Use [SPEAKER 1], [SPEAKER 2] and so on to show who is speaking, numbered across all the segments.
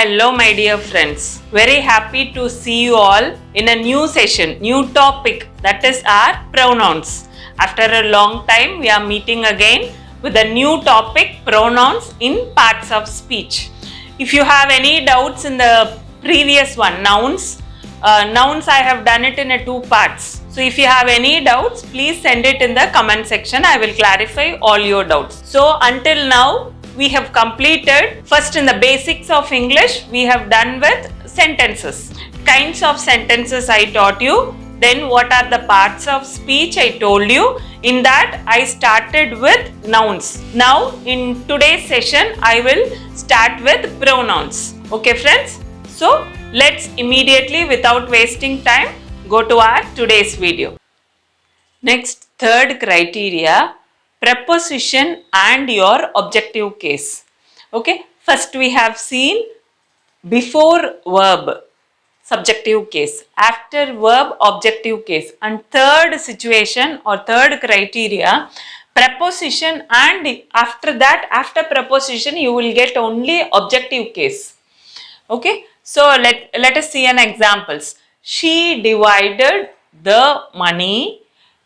[SPEAKER 1] Hello my dear friends, very happy to see you all in a new session, new topic, that is our pronouns. After a long time we are meeting again with a new topic, pronouns in parts of speech. If you have any doubts in the previous one, nouns I have done it in two parts. So if you have any doubts, please send it in the comment section. I will clarify all your doubts. So until now, we have completed first in the basics of English, we have done with sentences. Kinds of sentences I taught you. Then what are the parts of speech I told you. In that I started with nouns. Now in today's session I will start with pronouns. Okay friends? So let's immediately without wasting time go to our today's video. Next, third criteria, preposition and your objective case. Okay, first we have seen before verb, subjective case, after verb, objective case, and third situation or third criteria, preposition, and after that, after preposition you will get only objective case. Okay, so let us see an examples. She divided the money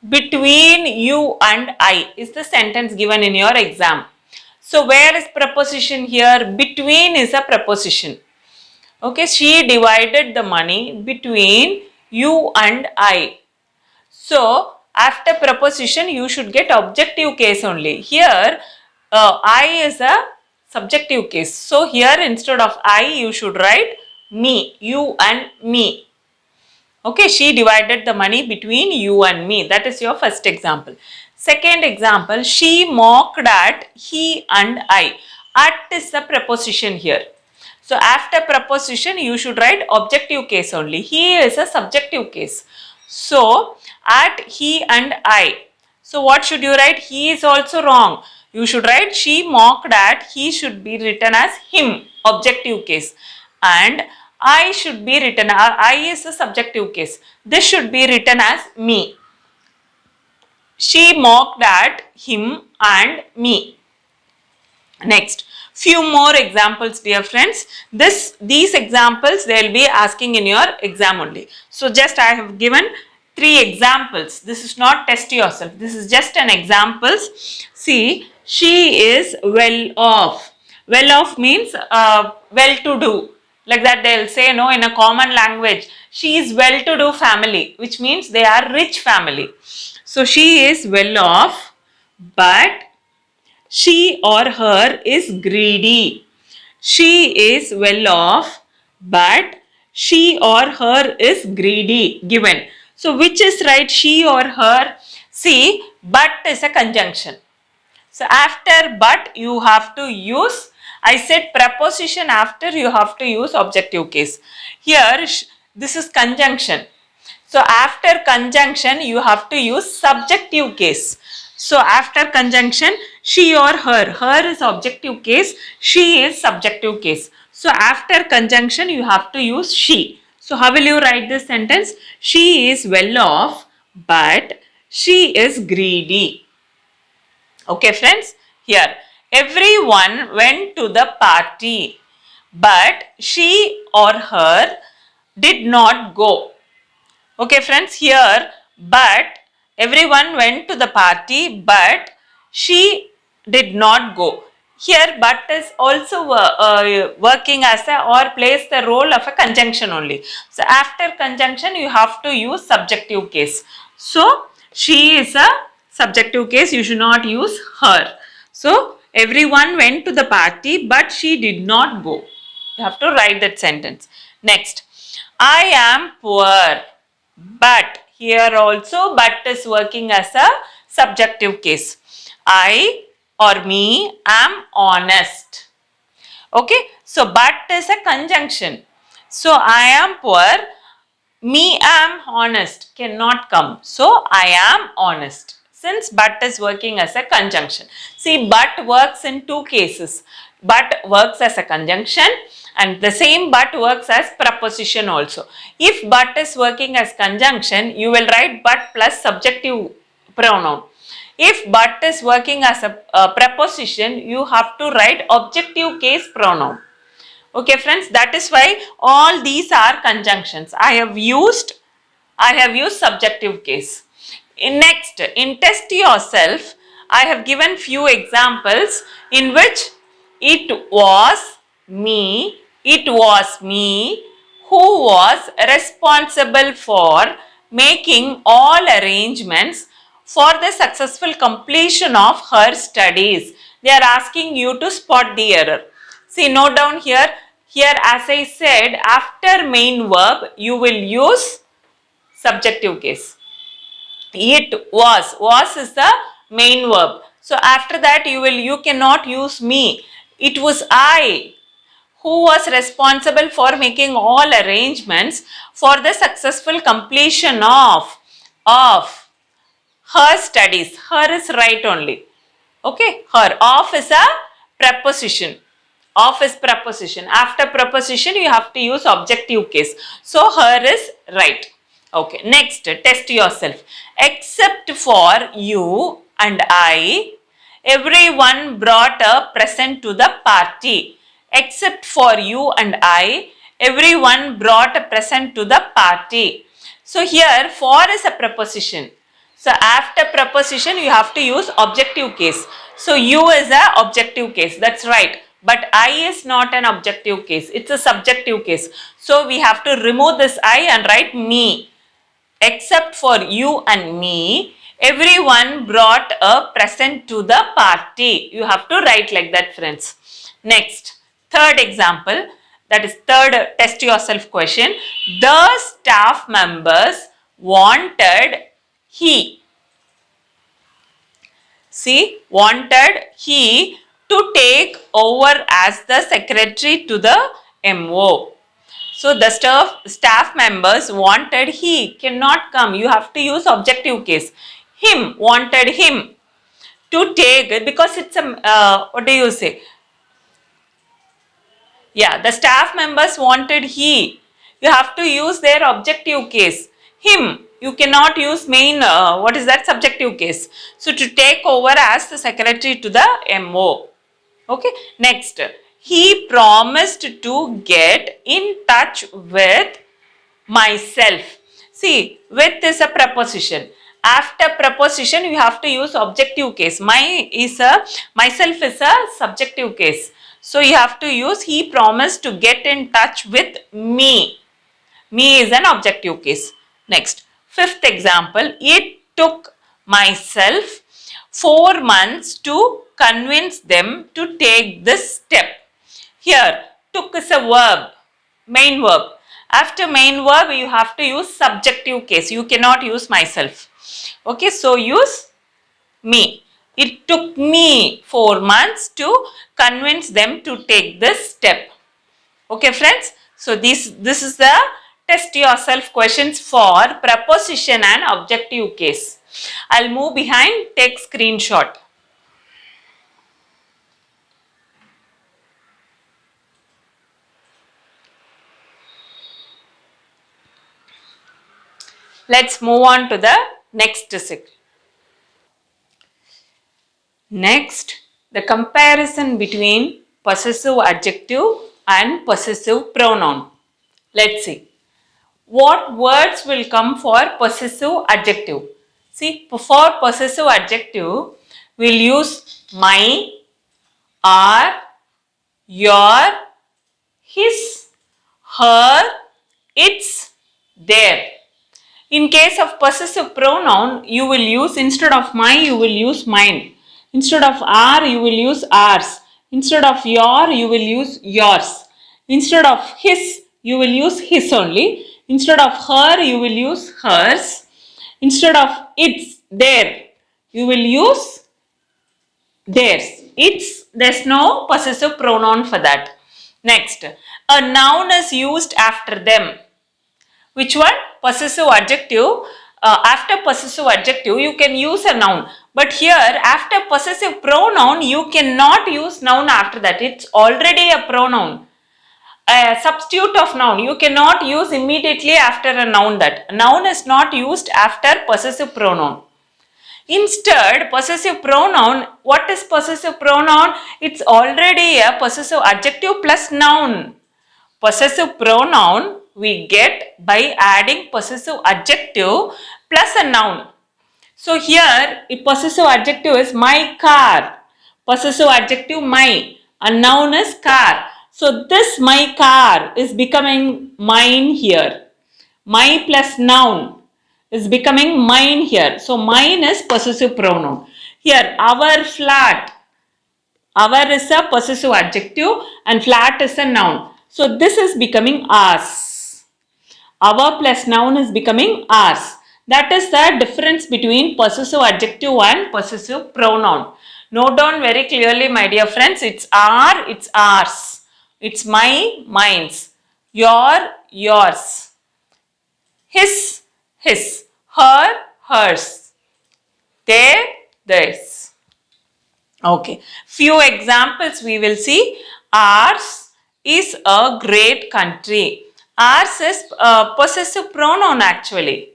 [SPEAKER 1] between you and I is the sentence given in your exam. So where is preposition here? Between is a preposition. Okay, she divided the money between you and I. So after preposition you should get objective case only. Here I is a subjective case. So here instead of I you should write me, you and me. Okay, she divided the money between you and me. That is your first example. Second example, she mocked at he and I. At is the preposition here. So after preposition you should write objective case only. He is a subjective case. So at he and I. So what should you write? He is also wrong. You should write she mocked at, he should be written as him, objective case. And I should be written, I is a subjective case. This should be written as me. She mocked at him and me. Next, few more examples dear friends. These examples they will be asking in your exam only. So just I have given 3 examples. This is not test yourself. This is just an examples. See, she is well off. Well off means well to do. Like that they will say no in a common language. She is well to do family, which means they are rich family. So she is well off, but she or her is greedy. She is well off, but she or her is greedy. Given. So which is right, she or her? See, but is a conjunction. So after but you have to use, I said preposition after you have to use objective case. Here this is conjunction. So after conjunction you have to use subjective case. So after conjunction she or her is objective case, she is subjective case. So after conjunction you have to use she. So how will you write this sentence? She is well off, but she is greedy. Okay friends, here everyone went to the party, but she or her did not go. Okay friends, here but everyone went to the party, but she did not go. Here but is also working as a or plays the role of a conjunction only. So after conjunction you have to use subjective case. So she is a subjective case, you should not use her. So everyone went to the party, but she did not go. You have to write that sentence. Next, I am poor, but here also but is working as a subjective case. I or me am honest. Okay, so but is a conjunction. So I am poor, me am honest cannot come. So I am honest. Since but is working as a conjunction. See, but works in 2 cases. But works as a conjunction and the same but works as preposition also. If but is working as conjunction, you will write but plus subjective pronoun. If but is working as a preposition, you have to write objective case pronoun. Okay friends, that is why all these are conjunctions. I have used subjective case. Next, in test yourself, I have given few examples in which it was me who was responsible for making all arrangements for the successful completion of her studies. They are asking you to spot the error. See, note down here. Here, as I said, after main verb, you will use subjective case. It was is the main verb. So after that, you cannot use me. It was I who was responsible for making all arrangements for the successful completion of her studies. Her is right only. Okay, her. Of is a preposition. Of is preposition. After preposition, you have to use objective case. So, her is right. Okay, next, test yourself. Except for you and I, everyone brought a present to the party. Except for you and I, everyone brought a present to the party. So, here, for is a preposition. So after preposition you have to use objective case. So you is a objective case. That's right. But I is not an objective case. It's a subjective case. So we have to remove this I and write me. Except for you and me, everyone brought a present to the party. You have to write like that, friends. Next, third example, that is third test yourself question. The staff members wanted he. See, wanted he to take over as the secretary to the MO. So the staff members wanted he cannot come. You have to use objective case. Him wanted him to take because it's a what do you say? Yeah, the staff members wanted he. You have to use their objective case. Him. You cannot use main, what is that, subjective case. So, to take over as the secretary to the MO. Okay. Next, he promised to get in touch with myself. See, with is a preposition. After preposition, you have to use objective case. Myself is a subjective case. So you have to use he promised to get in touch with me. Me is an objective case. Next, fifth example. It took myself 4 months to convince them to take this step. Here, took is a verb, main verb. After main verb, you have to use subjective case. You cannot use myself. Okay, so use me. It took me 4 months to convince them to take this step. Okay, friends. So this is the test yourself questions for preposition and objective case. I'll move behind, take screenshot. Let's move on to the next section. Next, the comparison between possessive adjective and possessive pronoun. Let's see. What words will come for possessive adjective? See, for possessive adjective, we'll use my, our, your, his, her, its, their. In case of possessive pronoun, you will use, instead of my, you will use mine. Instead of our, you will use ours. Instead of your, you will use yours. Instead of his, you will use his only. Instead of her, you will use hers. Instead of its, their, you will use theirs. Its, there's no possessive pronoun for that. Next, a noun is used after them. Which one? Possessive adjective. After possessive adjective, you can use a noun. But here, after possessive pronoun, you cannot use noun after that. It's already a pronoun. A substitute of noun. You cannot use immediately after a noun that. Noun is not used after possessive pronoun. Instead, possessive pronoun, what is possessive pronoun? It's already a possessive adjective plus noun. Possessive pronoun we get by adding possessive adjective plus a noun. So here, a possessive adjective is my car. Possessive adjective my. A noun is car. So this my car is becoming mine here. My plus noun is becoming mine here. So mine is possessive pronoun. Here our flat. Our is a possessive adjective and flat is a noun. So this is becoming ours. Our plus noun is becoming ours. That is the difference between possessive adjective and possessive pronoun. Note down very clearly, my dear friends. It's our, it's ours. It's my, mine's. Your, yours. His, his. Her, hers. Their, theirs. Okay. Few examples we will see. Ours is a great country. Ours is a possessive pronoun actually.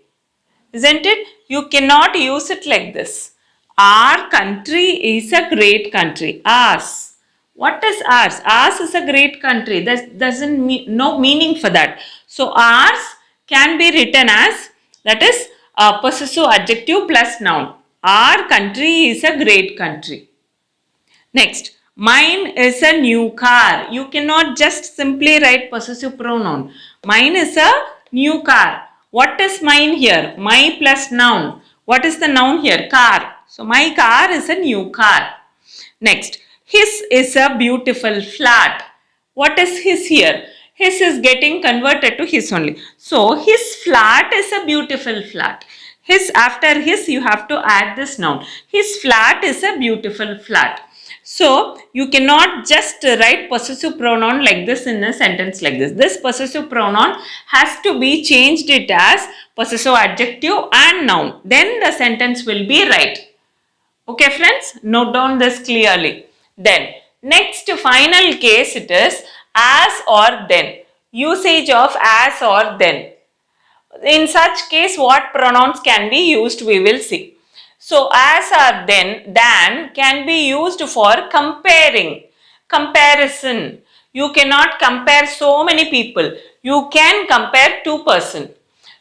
[SPEAKER 1] Isn't it? You cannot use it like this. Our country is a great country. Ours. What is ours? Ours is a great country. That doesn't mean no meaning for that. So ours can be written as, that is a possessive adjective plus noun. Our country is a great country. Next, mine is a new car. You cannot just simply write possessive pronoun. Mine is a new car. What is mine here? My plus noun. What is the noun here? Car. So my car is a new car. Next, his is a beautiful flat. What is his here? His is getting converted to his only. So his flat is a beautiful flat. His, after his you have to add this noun. His flat is a beautiful flat. So you cannot just write possessive pronoun like this in a sentence like this. This possessive pronoun has to be changed it as possessive adjective and noun. Then the sentence will be right. Okay friends, note down this clearly. Then next final case it is as or then. Usage of as or then. In such case what pronouns can be used we will see. So as or then, than can be used for comparing, comparison. You cannot compare so many people. You can compare two person.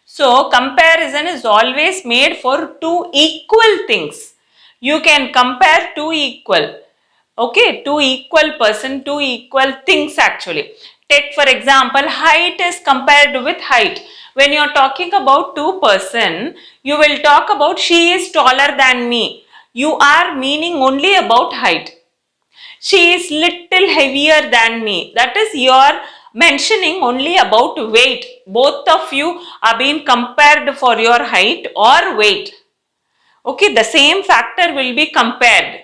[SPEAKER 1] So comparison is always made for two equal things. You can compare two equal. Okay, two equal person, two equal things actually. Take for example, height is compared with height. When you are talking about two person, you will talk about she is taller than me. You are meaning only about height. She is little heavier than me. That is you are mentioning only about weight. Both of you are being compared for your height or weight. Okay, the same factor will be compared.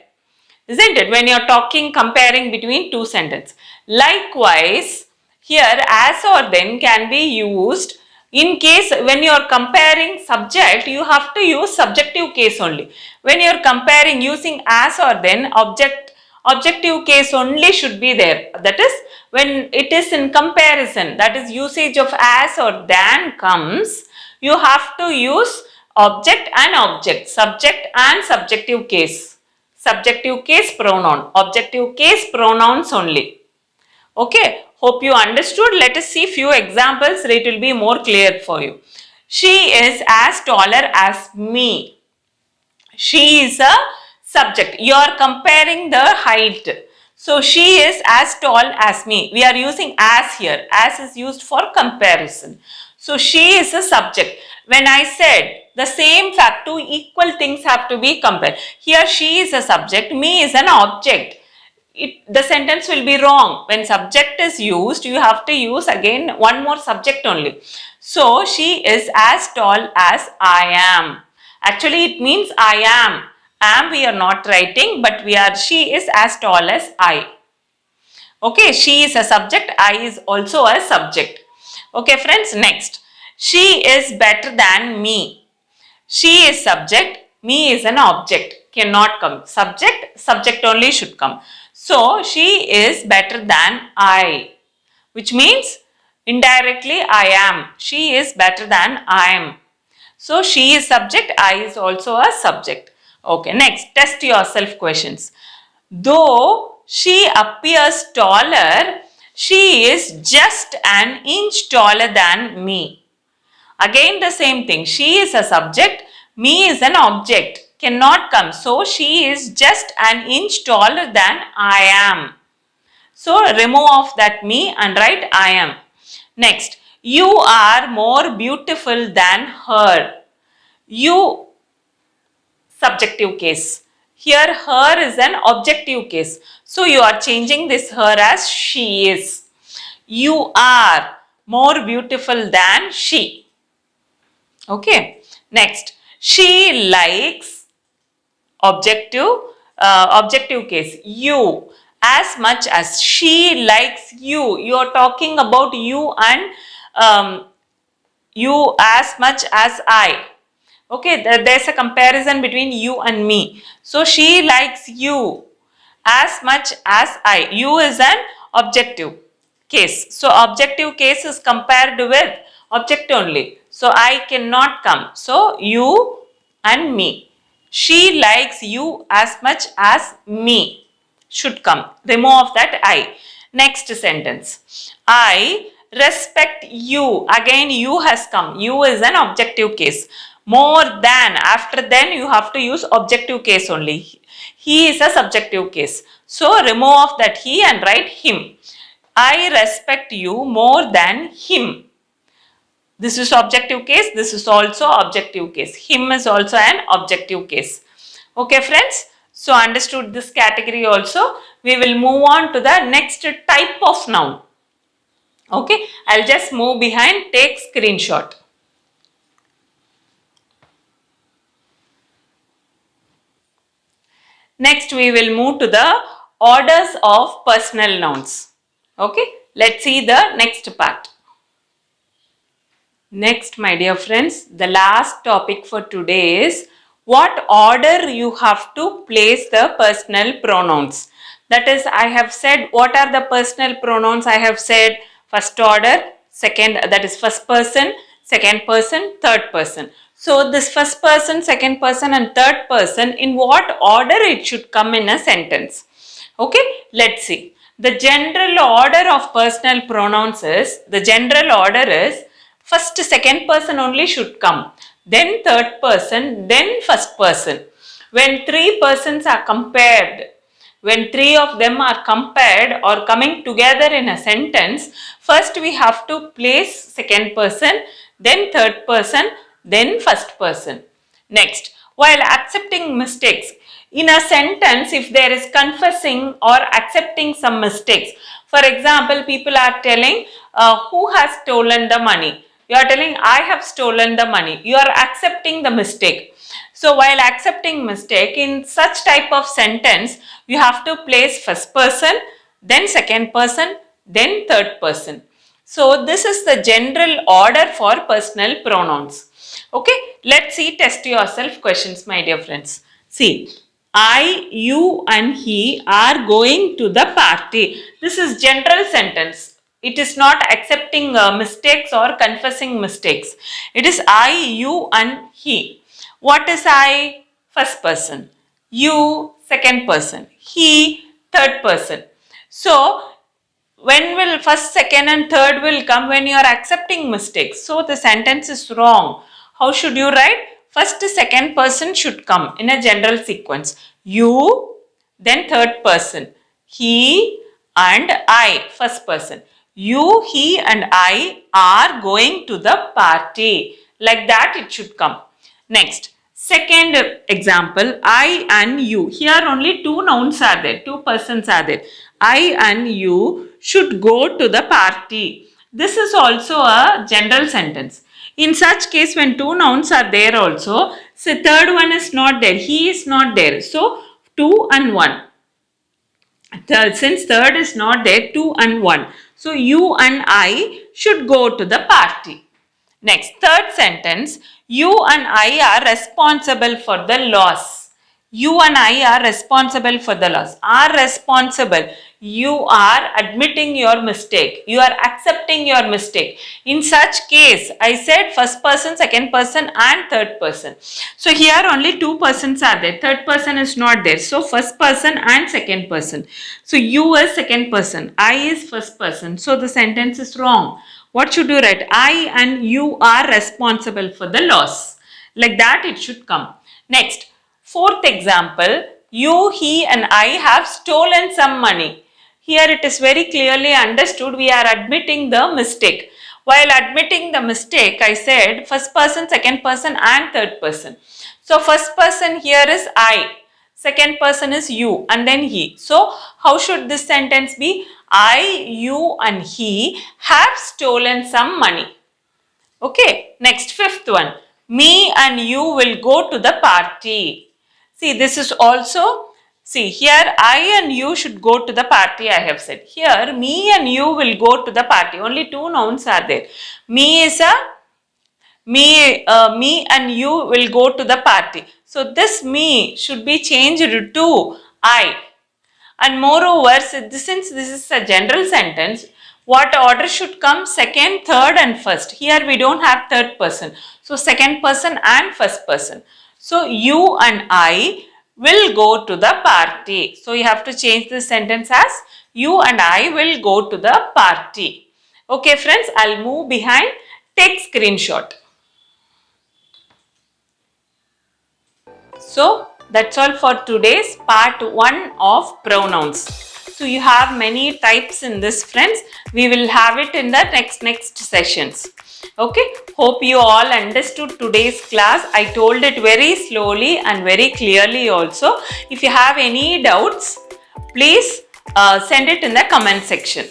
[SPEAKER 1] Isn't it? When you are talking, comparing between two sentences. Likewise, here as or then can be used in case when you are comparing subject, you have to use subjective case only. When you are comparing using as or then, objective case only should be there. That is when it is in comparison, that is usage of as or than comes, you have to use object and object, subject and subjective case. Subjective case pronoun, objective case pronouns only. Okay, hope you understood. Let us see few examples, it will be more clear for you. She is as taller as me. She is a subject. You are comparing the height. So she is as tall as me. We are using as here. As is used for comparison. So she is a subject. When I said the same fact, two equal things have to be compared. Here she is a subject, me is an object. The sentence will be wrong. When subject is used, you have to use again one more subject only. So she is as tall as I am. Actually it means I am. Am we are not writing, but she is as tall as I. Okay, she is a subject, I is also a subject. Okay friends, next. She is better than me. She is subject, me is an object. Cannot come. Subject only should come. So, she is better than I, which means indirectly I am. She is better than I am. So, she is subject, I is also a subject. Okay, next, test yourself questions. Though she appears taller, She is just an inch taller than me. Again the same thing. She is a subject, me is an object. Cannot come. So she is just an inch taller than I am. So remove off that me and write I am. Next, you are more beautiful than her. You, subjective case. Here her is an objective case. So you are changing this her as she is. You are more beautiful than she. Okay. Next, she likes, objective case, you, as much as. She likes you. You are talking about you and um, you as much as I. Okay, there's a comparison between you and me. So she likes you as much as I. You is an objective case. So objective case is compared with object only. So I cannot come. So you and me. She likes you as much as me should come. Remove off that I. Next sentence. I respect you. Again you has come. You is an objective case. More than, after then you have to use objective case only. He is a subjective case. So remove off that he and write him. I respect you more than him. This is objective case. This is also objective case. Him is also an objective case. Okay friends. So understood this category also. We will move on to the next type of noun. Okay. I'll just move behind. Take screenshot. Next, we will move to the orders of personal nouns. Okay, let's see the next part. Next, my dear friends, the last topic for today is what order you have to place the personal pronouns. That is, I have said what are the personal pronouns. I have said first order, second, that is first person, second person, third person. So this first person, second person and third person, in what order it should come in a sentence. Okay, let's see. The general order of personal pronouns is, the general order is first second person only should come, then third person, then first person. When three persons are compared, when three of them are compared or coming together in a sentence, first we have to place second person, then third person, then first person. Next, while accepting mistakes in a sentence, if there is confessing or accepting some mistakes, for example, people are telling who has stolen the money. You are telling I have stolen the money. You are accepting the mistake. So while accepting mistake, in such type of sentence, you have to place first person, then second person, then third person. So this is the general order for personal pronouns. Okay, let's see test yourself questions, my dear friends. See, I, you and he are going to the party. This is general sentence. It is not accepting mistakes or confessing mistakes. It is I, you and he. What is I? First person. You, second person. He, third person. So when will first, second and third will come? When you are accepting mistakes. So the sentence is wrong. How should you write? First, second person should come in a general sequence. You, then third person. He and I, first person. You, he and I are going to the party. Like that it should come. Next, second example, I and you. Here only two nouns are there, two persons are there. I and you should go to the party. This is also a general sentence. In such case, when two nouns are there also, so third one is not there, he is not there. So two and one. Since third is not there, two and one. So you and I should go to the party. Next, third sentence, you and I are responsible for the loss. You and I are responsible for the loss. Are responsible. You are admitting your mistake. You are accepting your mistake. In such case, I said first person, second person and third person. So here only two persons are there. Third person is not there. So first person and second person. So you is second person. I is first person. So the sentence is wrong. What should you write? I and you are responsible for the loss. Like that it should come. Next. Fourth example, you, he and I have stolen some money. Here it is very clearly understood we are admitting the mistake. While admitting the mistake, I said first person, second person and third person. So first person here is I, second person is you and then he. So how should this sentence be? I, you and he have stolen some money. Okay, next fifth one. Me and you will go to the party. See, this is also, see here I and you should go to the party, I have said. Here me and you will go to the party. Only two nouns are there. Me is a, me and you will go to the party. So this me should be changed to I. And moreover, since this is a general sentence, what order should come? Second, third and first. Here we don't have third person. So second person and first person. So you and I will go to the party. So you have to change this sentence as you and I will go to the party. Okay friends, I'll move behind. Take screenshot. So that's all for today's part 1 of pronouns. So you have many types in this friends. We will have it in the next sessions. Okay, hope you all understood today's class. I told it very slowly and very clearly also. If you have any doubts, please send it in the comment section.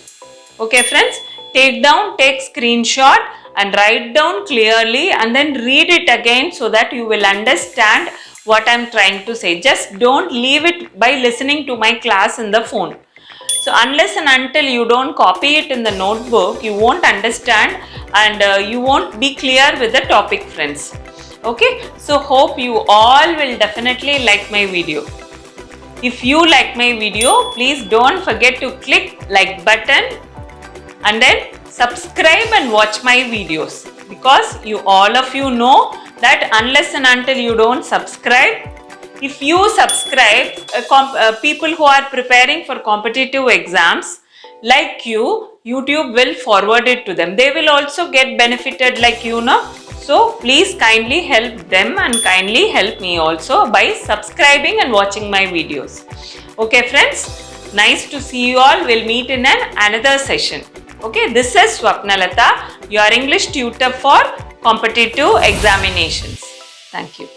[SPEAKER 1] Okay friends, take screenshot and write down clearly and then read it again so that you will understand what I am trying to say. Just don't leave it by listening to my class in the phone. So unless and until you don't copy it in the notebook, you won't understand and you won't be clear with the topic friends. Okay, so hope you all will definitely like my video. If you like my video, please don't forget to click like button and then subscribe and watch my videos, because all of you know that unless and until you don't subscribe, if you subscribe, people who are preparing for competitive exams like you, YouTube will forward it to them. They will also get benefited like you know. So please kindly help them and kindly help me also by subscribing and watching my videos. Okay friends, nice to see you all. We'll meet in another session. Okay, this is Swapna Latha, your English tutor for competitive examinations. Thank you.